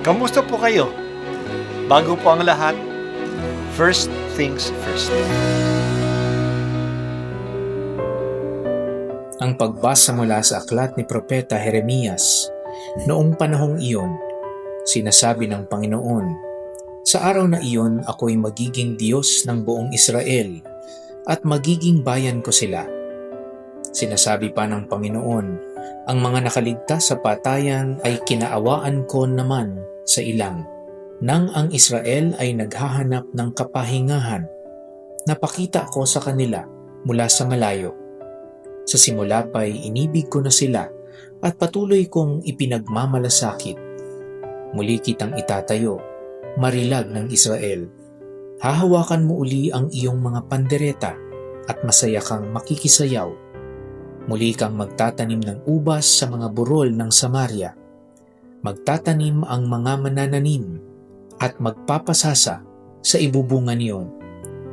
Kamusta po kayo? Bago po ang lahat, first things first. Ang pagbasa mula sa aklat ni Propeta Jeremias. Noong panahong iyon, sinasabi ng Panginoon, "Sa araw na iyon ako'y magiging Diyos ng buong Israel at magiging bayan ko sila." Sinasabi pa ng Panginoon, "Ang mga nakaligtas sa patayan ay kinaawaan ko naman sa ilang. Nang ang Israel ay naghahanap ng kapahingahan, napakita ko sa kanila mula sa malayo. Sa simula pa'y inibig ko na sila at patuloy kong ipinagmamalasakit. Muli kitang itatayo, marilag ng Israel. Hahawakan mo uli ang iyong mga pandereta at masaya kang makikisayaw. Muli kang magtatanim ng ubas sa mga burol ng Samaria. Magtatanim ang mga manananim at magpapasasa sa ibubungan niyon.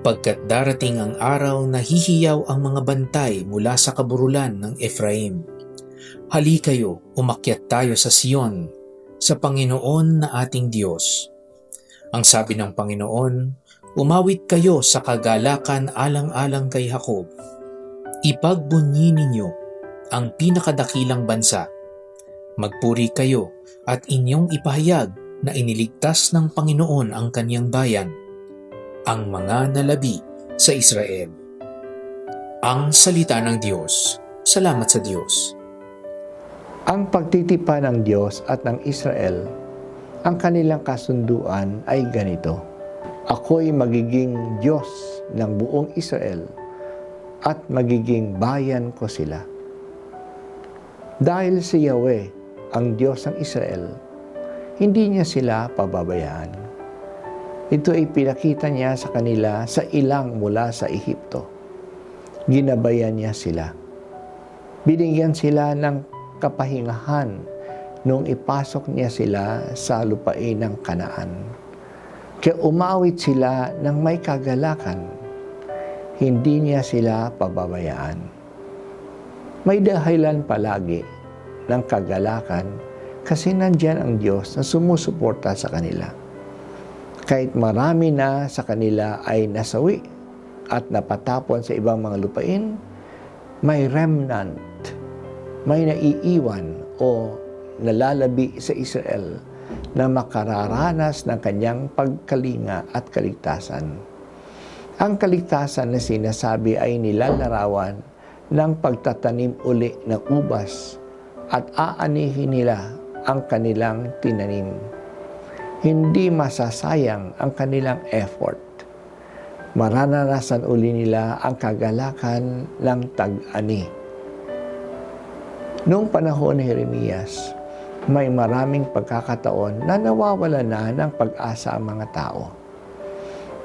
Pagkat darating ang araw na hihiyaw ang mga bantay mula sa kaburulan ng Ephraim. Hali kayo, umakyat tayo sa Sion, sa Panginoon na ating Diyos." Ang sabi ng Panginoon, "Umawit kayo sa kagalakan alang-alang kay Jacob. Ipagbunyi ninyo ang pinakadakilang bansa. Magpuri kayo at inyong ipahayag na iniligtas ng Panginoon ang kanyang bayan, ang mga nalabi sa Israel." Ang salita ng Diyos. Salamat sa Diyos. Ang pagtitipan ng Diyos at ng Israel, ang kanilang kasunduan ay ganito: "Ako'y magiging Diyos ng buong Israel at magiging bayan ko sila." Dahil si Yahweh, ang Diyos ng Israel, hindi niya sila pababayaan. Ito ay pinakita niya sa kanila sa ilang mula sa Ehipto. Ginabayan niya sila. Binigyan sila ng kapahingahan nung ipasok niya sila sa lupain ng Kanaan. Kaya umawit sila ng may kagalakan. Hindi niya sila pababayaan. May dahilan palagi ng kagalakan kasi nandyan ang Diyos na sumusuporta sa kanila. Kahit marami na sa kanila ay nasawi at napatapon sa ibang mga lupain, may remnant, may naiiwan o nalalabi sa Israel na makararanas ng kanyang pagkalinga at kaligtasan. Ang kaligtasan na sinasabi ay nilalarawan ng pagtatanim uli ng ubas at aanihin nila ang kanilang tinanim. Hindi masasayang ang kanilang effort. Mararanasan uli nila ang kagalakan ng tag-ani. Noong panahon ni Jeremias, may maraming pagkakataon na nawawala na ng pag-asa ang mga tao.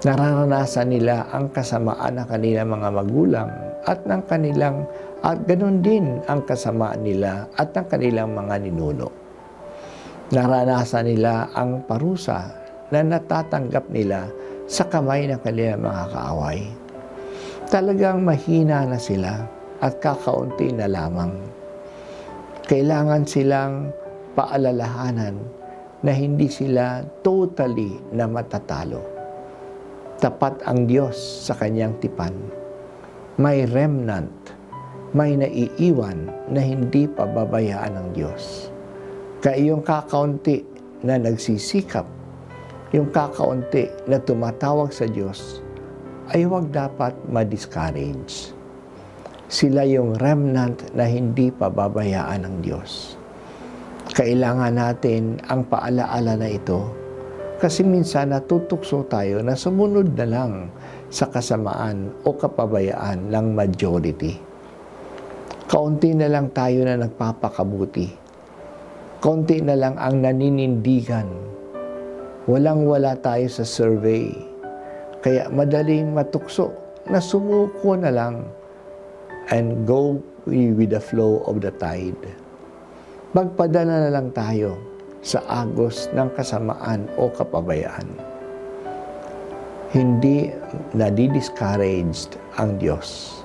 Nararanasan nila ang kasamaan ng kanilang mga magulang at ganun din ang kasamaan nila at ng kanilang mga ninuno. Naranasan nila ang parusa na natatanggap nila sa kamay ng kanilang mga kaaway. Talagang mahina na sila at kakaunti na lamang. Kailangan silang paalalahanan na hindi sila totally na matatalo. Tapat ang Diyos sa kanyang tipan. May remnant, may naiiwan na hindi pababayaan ng Diyos. Kaya yung kakaunti na nagsisikap, yung kakaunti na tumatawag sa Diyos, ay huwag dapat ma-discourage. Sila yung remnant na hindi pababayaan ng Diyos. Kailangan natin ang paalaala na ito kasi minsan natutukso tayo na sumunod na lang sa kasamaan o kapabayaan ng majority. Kaunti na lang tayo na nagpapakabuti. Kaunti na lang ang naninindigan. Walang-wala tayo sa survey. Kaya madaling matukso na sumuko na lang and go with the flow of the tide. Magpadala na lang tayo sa agos ng kasamaan o kapabayaan. Hindi nadi-discouraged ang Diyos.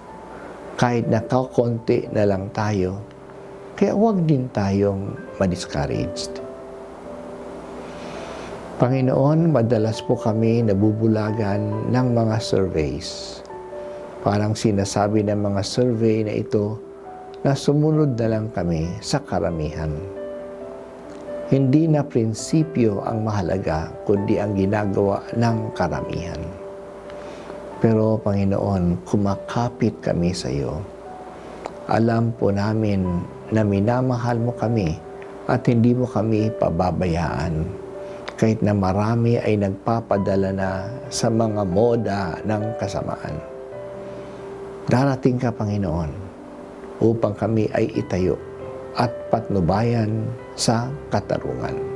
Kahit nakakonti na lang tayo, kaya huwag din tayong ma-discouraged. Panginoon, madalas po kami nabubulagan ng mga surveys. Parang sinasabi ng mga survey na ito na sumunod na lang kami sa karamihan. Hindi na prinsipyo ang mahalaga, kundi ang ginagawa ng karamihan. Pero Panginoon, kumakapit kami sa iyo. Alam po namin na minamahal mo kami at hindi mo kami pababayaan. Kahit na marami ay nagpapadala na sa mga moda ng kasamaan. Darating ka, Panginoon, upang kami ay itayo at patnubayan sa katarungan.